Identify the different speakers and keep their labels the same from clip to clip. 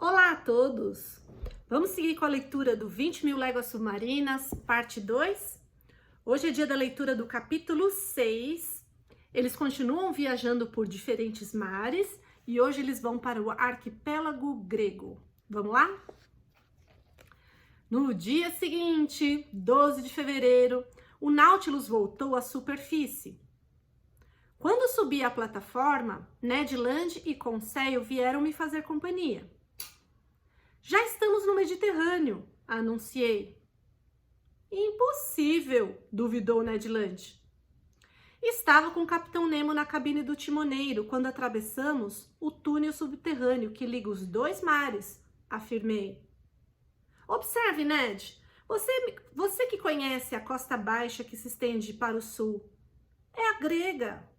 Speaker 1: Olá a todos! Vamos seguir com a leitura do 20.000 Léguas Submarinas, parte 2. Hoje é dia da leitura do capítulo 6. Eles continuam viajando por diferentes mares e hoje eles vão para o arquipélago grego. Vamos lá? No dia seguinte, 12 de fevereiro, o Nautilus voltou à superfície. Quando subi à plataforma, Ned Land e Conseil vieram me fazer companhia. Já estamos no Mediterrâneo, anunciei. Impossível, duvidou Ned Land. Estava com o Capitão Nemo na cabine do timoneiro quando atravessamos o túnel subterrâneo que liga os dois mares, afirmei. Observe, Ned, você que conhece a costa baixa que se estende para o sul, é a grega.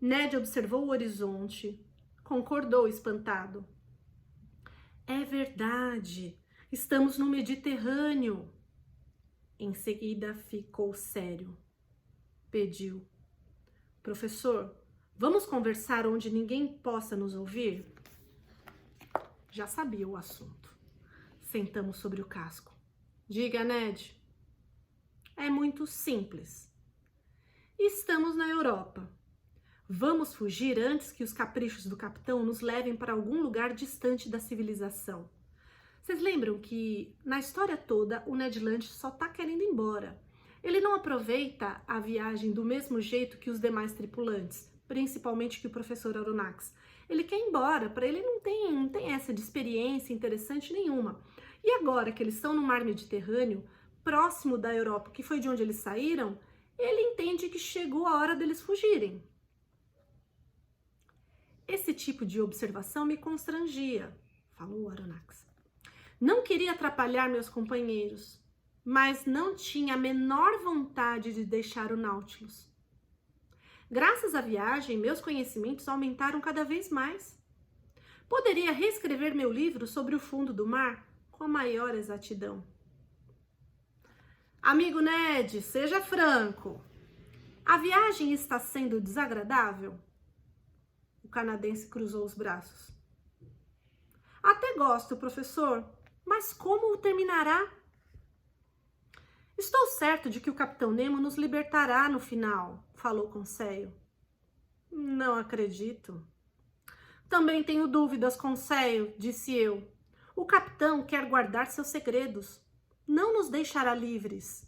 Speaker 1: Ned observou o horizonte, concordou espantado. É verdade, estamos no Mediterrâneo. Em seguida ficou sério. Pediu. Professor, vamos conversar onde ninguém possa nos ouvir? Já sabia o assunto. Sentamos sobre o casco. Diga, Ned. É muito simples. Estamos na Europa. Vamos fugir antes que os caprichos do capitão nos levem para algum lugar distante da civilização. Vocês lembram que, na história toda, o Ned Land só tá querendo ir embora. Ele não aproveita a viagem do mesmo jeito que os demais tripulantes, principalmente que o professor Aronnax. Ele quer ir embora, para ele não tem essa de experiência interessante nenhuma. E agora que eles estão no mar Mediterrâneo, próximo da Europa, que foi de onde eles saíram, ele entende que chegou a hora deles fugirem. Esse tipo de observação me constrangia, falou Aronnax. Não queria atrapalhar meus companheiros, mas não tinha a menor vontade de deixar o Nautilus. Graças à viagem, meus conhecimentos aumentaram cada vez mais. Poderia reescrever meu livro sobre o fundo do mar com a maior exatidão. Amigo Ned, seja franco. A viagem está sendo desagradável? O canadense cruzou os braços. Até gosto, professor, mas como terminará? Estou certo de que o Capitão Nemo nos libertará no final, falou Conseil. Não acredito. Também tenho dúvidas, Conseil, disse eu. O capitão quer guardar seus segredos. Não nos deixará livres.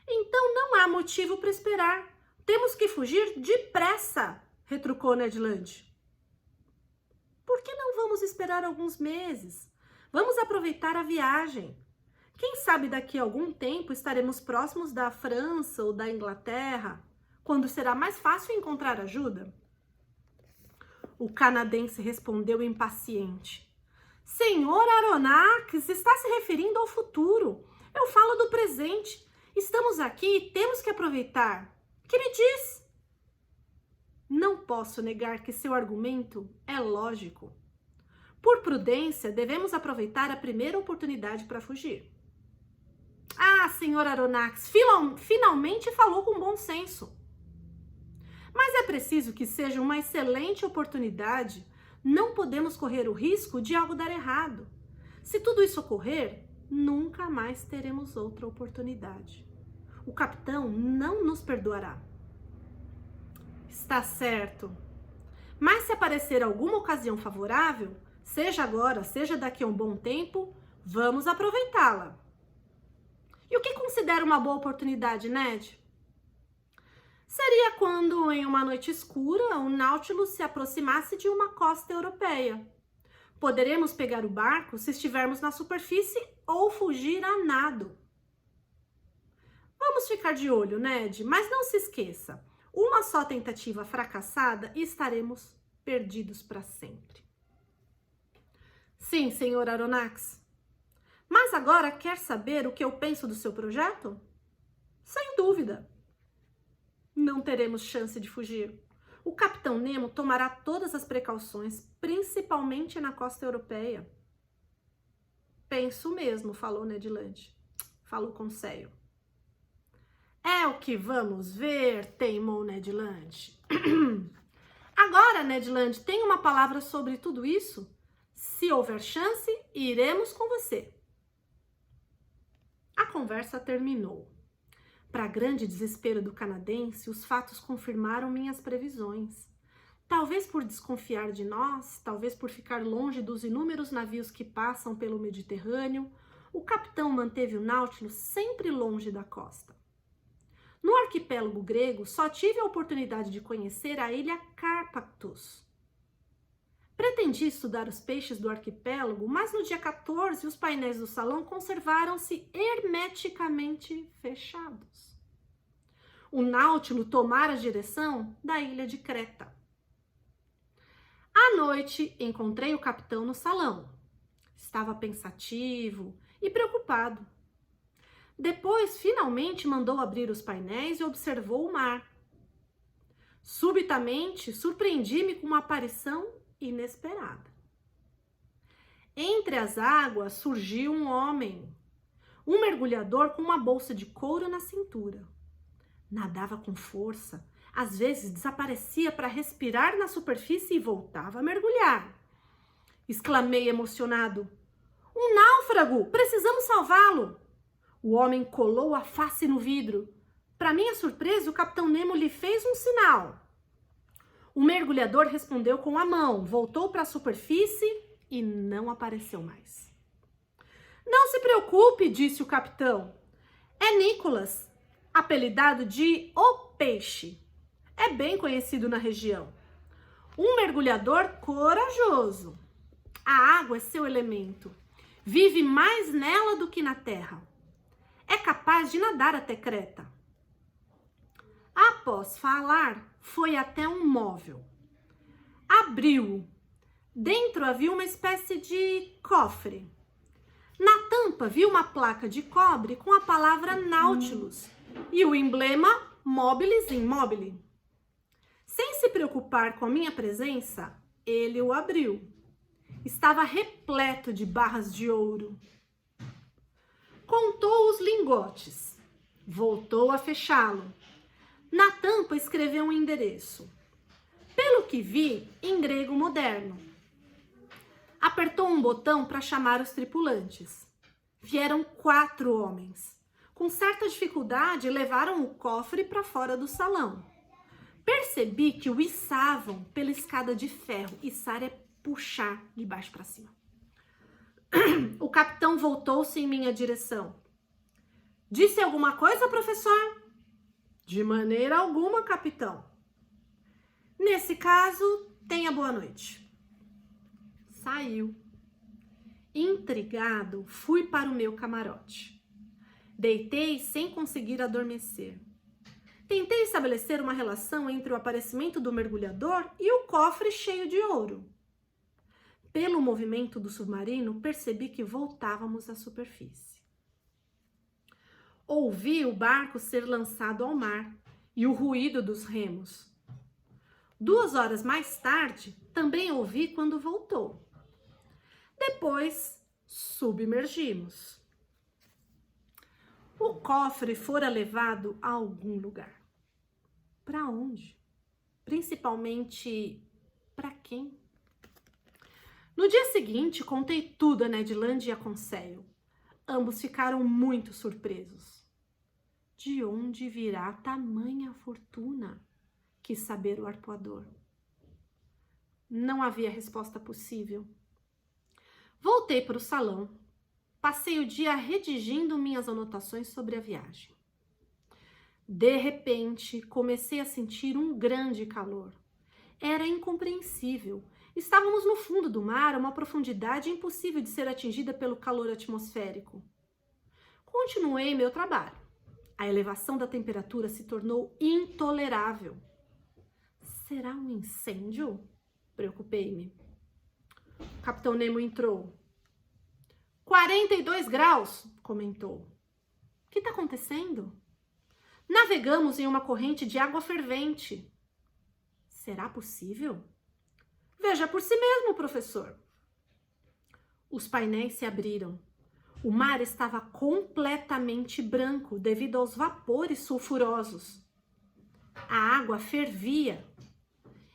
Speaker 1: Então não há motivo para esperar. Temos que fugir depressa, retrucou Ned Land. Por que não vamos esperar alguns meses? Vamos aproveitar a viagem. Quem sabe daqui a algum tempo estaremos próximos da França ou da Inglaterra, quando será mais fácil encontrar ajuda? O canadense respondeu impaciente. Senhor Aronnax, está se referindo ao futuro. Eu falo do presente. Estamos aqui e temos que aproveitar. Que me diz? Não posso negar que seu argumento é lógico. Por prudência, devemos aproveitar a primeira oportunidade para fugir. Ah, senhor Aronnax, finalmente falou com bom senso. Mas é preciso que seja uma excelente oportunidade. Não podemos correr o risco de algo dar errado. Se tudo isso ocorrer, nunca mais teremos outra oportunidade. O capitão não nos perdoará. Está certo. Mas se aparecer alguma ocasião favorável, seja agora, seja daqui a um bom tempo, vamos aproveitá-la. E o que considera uma boa oportunidade, Ned? Seria quando, em uma noite escura, o Nautilus se aproximasse de uma costa europeia. Poderemos pegar o barco se estivermos na superfície ou fugir a nado. Vamos ficar de olho, Ned, mas não se esqueça. Uma só tentativa fracassada e estaremos perdidos para sempre. Sim, senhor Aronnax. Mas agora quer saber o que eu penso do seu projeto? Sem dúvida. Não teremos chance de fugir. O Capitão Nemo tomará todas as precauções, principalmente na costa europeia. Penso mesmo, falou Ned Land. Falou Conseil. É o que vamos ver, teimou Ned Land. Agora, Ned Land, tem uma palavra sobre tudo isso? Se houver chance, iremos com você. A conversa terminou. Para grande desespero do canadense, os fatos confirmaram minhas previsões. Talvez por desconfiar de nós, talvez por ficar longe dos inúmeros navios que passam pelo Mediterrâneo, o capitão manteve o Nautilus sempre longe da costa. No arquipélago grego, só tive a oportunidade de conhecer a ilha Carpathos. Pretendi estudar os peixes do arquipélago, mas no dia 14 os painéis do salão conservaram-se hermeticamente fechados. O Nautilus tomara a direção da ilha de Creta. À noite, encontrei o capitão no salão. Estava pensativo e preocupado. Depois, finalmente, mandou abrir os painéis e observou o mar. Subitamente, surpreendi-me com uma aparição inesperada. Entre as águas surgiu um homem, um mergulhador com uma bolsa de couro na cintura. Nadava com força, às vezes desaparecia para respirar na superfície e voltava a mergulhar. Exclamei emocionado: "Um náufrago! Precisamos salvá-lo!" O homem colou a face no vidro. Para minha surpresa, o capitão Nemo lhe fez um sinal. O mergulhador respondeu com a mão, voltou para a superfície e não apareceu mais. "Não se preocupe", disse o capitão. "É Nicholas, apelidado de O Peixe. É bem conhecido na região. Um mergulhador corajoso. A água é seu elemento. Vive mais nela do que na terra. É capaz de nadar até Creta." Após falar, foi até um móvel. Abriu-o. Dentro havia uma espécie de cofre. Na tampa viu uma placa de cobre com a palavra Nautilus e o emblema Mobilis in Mobile. Sem se preocupar com a minha presença, ele o abriu. Estava repleto de barras de ouro. Contou os lingotes. Voltou a fechá-lo. Na tampa escreveu um endereço. Pelo que vi, em grego moderno. Apertou um botão para chamar os tripulantes. Vieram 4 homens. Com certa dificuldade, levaram o cofre para fora do salão. Percebi que o içavam pela escada de ferro. Içar é puxar de baixo para cima. O capitão voltou-se em minha direção. "Disse alguma coisa, professor?" "De maneira alguma, capitão." "Nesse caso, tenha boa noite." Saiu. Intrigado, fui para o meu camarote. Deitei sem conseguir adormecer. Tentei estabelecer uma relação entre o aparecimento do mergulhador e o cofre cheio de ouro. Pelo movimento do submarino, percebi que voltávamos à superfície. Ouvi o barco ser lançado ao mar e o ruído dos remos. 2 horas mais tarde, também ouvi quando voltou. Depois, submergimos. O cofre fora levado a algum lugar. Para onde? Principalmente, para quem? No dia seguinte, contei tudo a Ned Land e a Conseil. Ambos ficaram muito surpresos. De onde virá tamanha fortuna? Quis saber o arpoador. Não havia resposta possível. Voltei para o salão. Passei o dia redigindo minhas anotações sobre a viagem. De repente, comecei a sentir um grande calor. Era incompreensível. Estávamos no fundo do mar, a uma profundidade impossível de ser atingida pelo calor atmosférico. Continuei meu trabalho. A elevação da temperatura se tornou intolerável. Será um incêndio? Preocupei-me. O capitão Nemo entrou. 42 graus, comentou. O que está acontecendo? Navegamos em uma corrente de água fervente. Será possível? Veja por si mesmo, professor. Os painéis se abriram. O mar estava completamente branco devido aos vapores sulfurosos. A água fervia.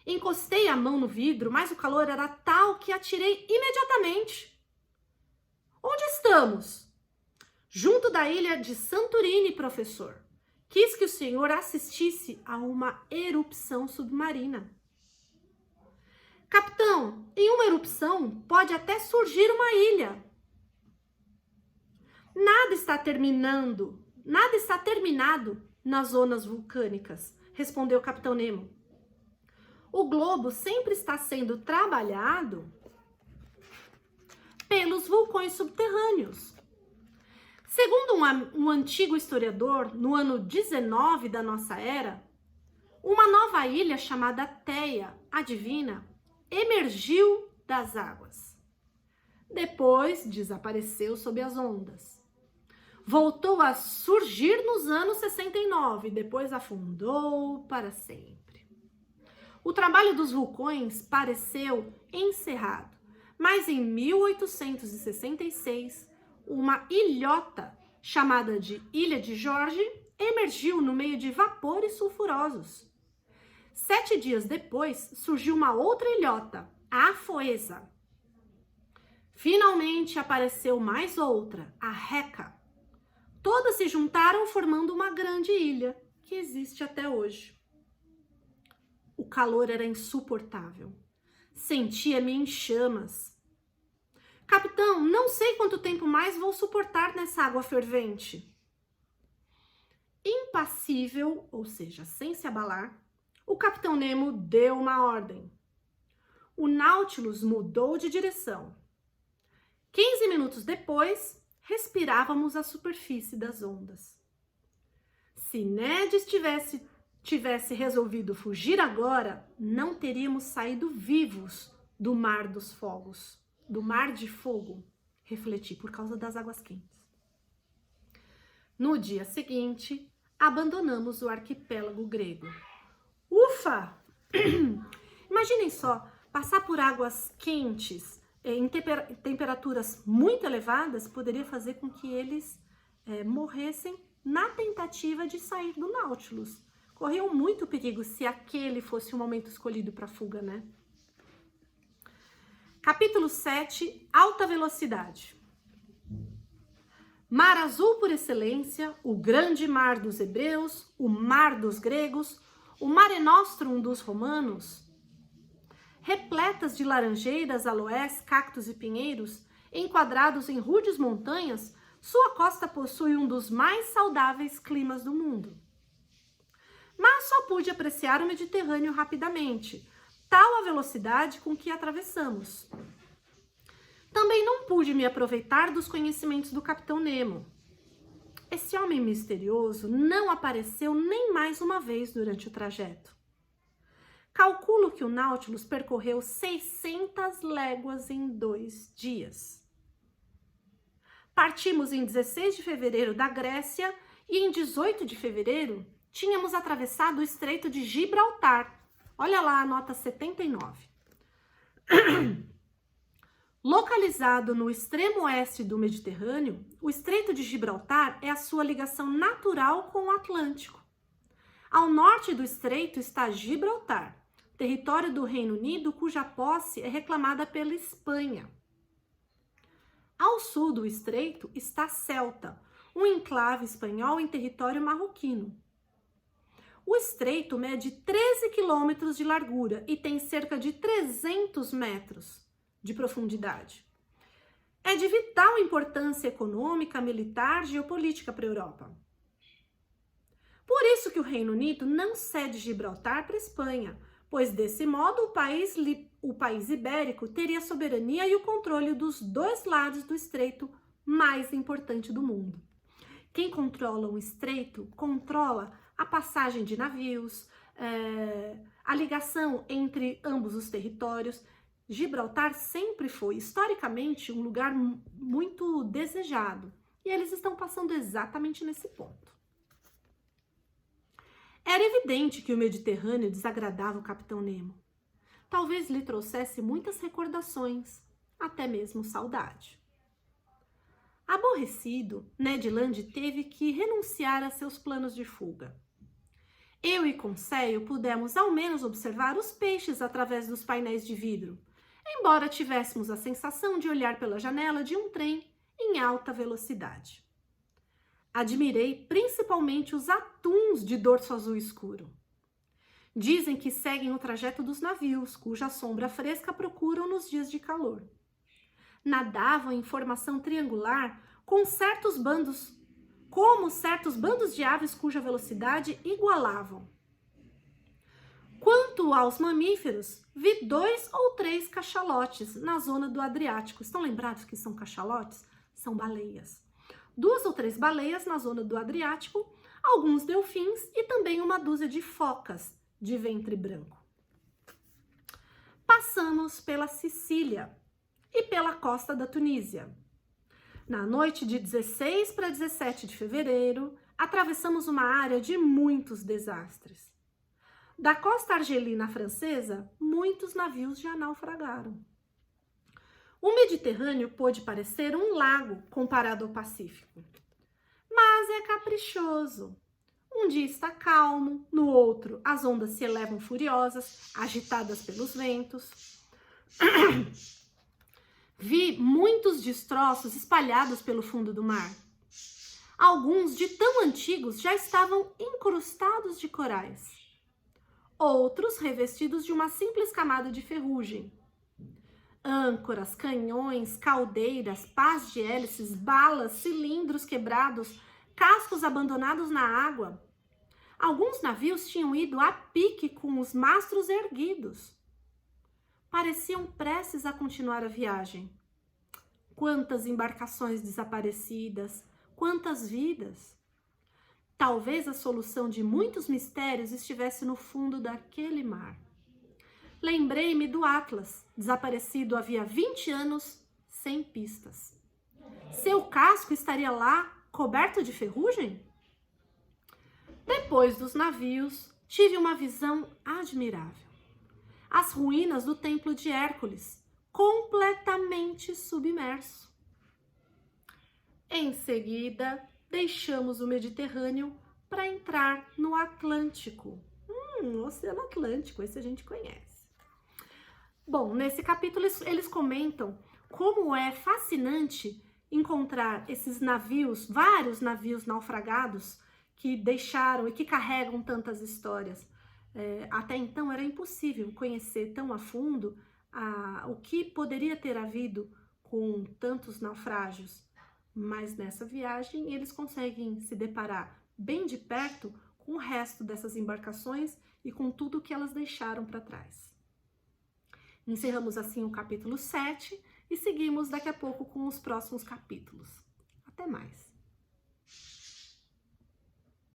Speaker 1: Encostei a mão no vidro, mas o calor era tal que atirei imediatamente. Onde estamos? Junto da ilha de Santorini, professor. Quis que o senhor assistisse a uma erupção submarina. Capitão, em uma erupção pode até surgir uma ilha. Nada está terminado nas zonas vulcânicas, respondeu o Capitão Nemo. O globo sempre está sendo trabalhado pelos vulcões subterrâneos. Segundo um antigo historiador, no ano 19 da nossa era, uma nova ilha chamada Theia, a Divina, emergiu das águas. Depois desapareceu sob as ondas. Voltou a surgir nos anos 69, depois afundou para sempre. O trabalho dos vulcões pareceu encerrado, mas em 1866, uma ilhota chamada de Ilha de Jorge emergiu no meio de vapores sulfurosos. 7 dias depois, surgiu uma outra ilhota, a Afoesa. Finalmente apareceu mais outra, a Reca. Todas se juntaram formando uma grande ilha, que existe até hoje. O calor era insuportável. Sentia-me em chamas. Capitão, não sei quanto tempo mais vou suportar nessa água fervente. Impassível, ou seja, sem se abalar, o Capitão Nemo deu uma ordem. O Nautilus mudou de direção. 15 minutos depois, respirávamos a superfície das ondas. Se Ned tivesse resolvido fugir agora, não teríamos saído vivos do Mar dos Fogos, do Mar de Fogo, refleti, por causa das águas quentes. No dia seguinte, abandonamos o arquipélago grego. Ufa! Imaginem só, passar por águas quentes em temperaturas muito elevadas poderia fazer com que eles morressem na tentativa de sair do Nautilus. Corriam muito perigo se aquele fosse o momento escolhido para fuga, né? Capítulo 7, Alta Velocidade. Mar azul por excelência, o grande mar dos hebreus, o mar dos gregos, o Mare Nostrum dos romanos, repletas de laranjeiras, aloés, cactos e pinheiros, enquadrados em rudes montanhas, sua costa possui um dos mais saudáveis climas do mundo. Mas só pude apreciar o Mediterrâneo rapidamente, tal a velocidade com que atravessamos. Também não pude me aproveitar dos conhecimentos do Capitão Nemo. Esse homem misterioso não apareceu nem mais uma vez durante o trajeto. Calculo que o Nautilus percorreu 600 léguas em 2 dias. Partimos em 16 de fevereiro da Grécia e em 18 de fevereiro tínhamos atravessado o Estreito de Gibraltar. Olha lá a nota 79. Localizado no extremo oeste do Mediterrâneo, o Estreito de Gibraltar é a sua ligação natural com o Atlântico. Ao norte do estreito está Gibraltar, território do Reino Unido cuja posse é reclamada pela Espanha. Ao sul do estreito está Ceuta, um enclave espanhol em território marroquino. O estreito mede 13 quilômetros de largura e tem cerca de 300 metros de profundidade. É de vital importância econômica, militar, geopolítica para a Europa. Por isso que o Reino Unido não cede Gibraltar para a Espanha, pois desse modo o país ibérico teria a soberania e o controle dos 2 lados do estreito mais importante do mundo. Quem controla o estreito controla a passagem de navios, a ligação entre ambos os territórios. Gibraltar sempre foi, historicamente, um lugar muito desejado. E eles estão passando exatamente nesse ponto. Era evidente que o Mediterrâneo desagradava o Capitão Nemo. Talvez lhe trouxesse muitas recordações, até mesmo saudade. Aborrecido, Ned Land teve que renunciar a seus planos de fuga. Eu e Conseio pudemos ao menos observar os peixes através dos painéis de vidro, embora tivéssemos a sensação de olhar pela janela de um trem em alta velocidade. Admirei principalmente os atuns de dorso azul escuro. Dizem que seguem o trajeto dos navios, cuja sombra fresca procuram nos dias de calor. Nadavam em formação triangular como certos bandos de aves cuja velocidade igualavam. Quanto aos mamíferos, vi 2 ou 3 cachalotes na zona do Adriático. Estão lembrados que são cachalotes? São baleias. 2 ou 3 baleias na zona do Adriático, alguns delfins e também uma dúzia de focas de ventre branco. Passamos pela Sicília e pela costa da Tunísia. Na noite de 16 para 17 de fevereiro, atravessamos uma área de muitos desastres. Da costa argelina francesa, muitos navios já naufragaram. O Mediterrâneo pôde parecer um lago comparado ao Pacífico, mas é caprichoso. Um dia está calmo, no outro as ondas se elevam furiosas, agitadas pelos ventos. Vi muitos destroços espalhados pelo fundo do mar. Alguns, de tão antigos, já estavam incrustados de corais. Outros revestidos de uma simples camada de ferrugem. Âncoras, canhões, caldeiras, pás de hélices, balas, cilindros quebrados, cascos abandonados na água. Alguns navios tinham ido a pique com os mastros erguidos. Pareciam prestes a continuar a viagem. Quantas embarcações desaparecidas, quantas vidas! Talvez a solução de muitos mistérios estivesse no fundo daquele mar. Lembrei-me do Atlas, desaparecido havia 20 anos, sem pistas. Seu casco estaria lá, coberto de ferrugem? Depois dos navios, tive uma visão admirável. As ruínas do Templo de Hércules, completamente submerso. Em seguida, deixamos o Mediterrâneo para entrar no Atlântico. O Oceano Atlântico, esse a gente conhece. Bom, nesse capítulo eles comentam como é fascinante encontrar esses navios, vários navios naufragados que deixaram e que carregam tantas histórias. Até então era impossível conhecer tão a fundo o que poderia ter havido com tantos naufrágios. Mas nessa viagem eles conseguem se deparar bem de perto com o resto dessas embarcações e com tudo que elas deixaram para trás. Encerramos assim o capítulo 7 e seguimos daqui a pouco com os próximos capítulos. Até mais!